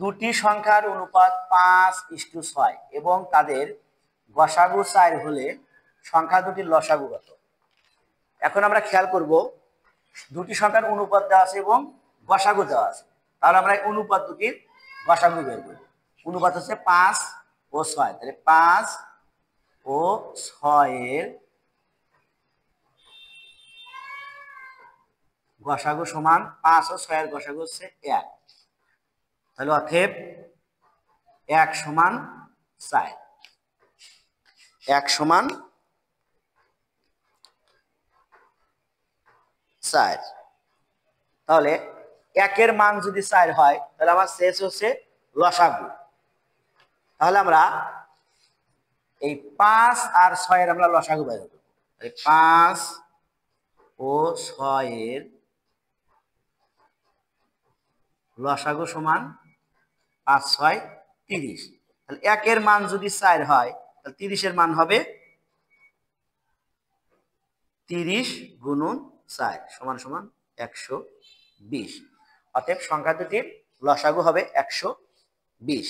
দুটি সংখ্যার অনুপাত 5:6 এবং তাদের গসাগু 4 হলে সংখ্যা দুটির লসাগু কত? এখন আমরা খেয়াল করব দুটি সংখ্যার অনুপাত দেওয়া আছে এবং গসাগু দেওয়া আছে, তাহলে আমরা এই অনুপাত দুটির গসাগু বের করব। অনুপাত হচ্ছে 5 ও 6, তাহলে 5 ও 6 এর গসাগু সমান 5 ও 6 এর গসাগু হচ্ছে 1, তাহলে অতএব 1 সমান 4, 1 সমান 4। তাহলে 1 এর মান যদি 4 হয় তাহলে আমার শেষ হচ্ছে লসাগু। তাহলে আমরা এই 5 আর 6 এর আমরা লসাগু বের করব। 5 ও 6 এর লসাগু সমান 5 6 30। তাহলে 1 এর মান যদি 4 হয় তাহলে 30 এর মান হবে 30 গুণন 4 সমান সমান 120। অতএব সংখ্যা দুটির লসাগু হবে 120।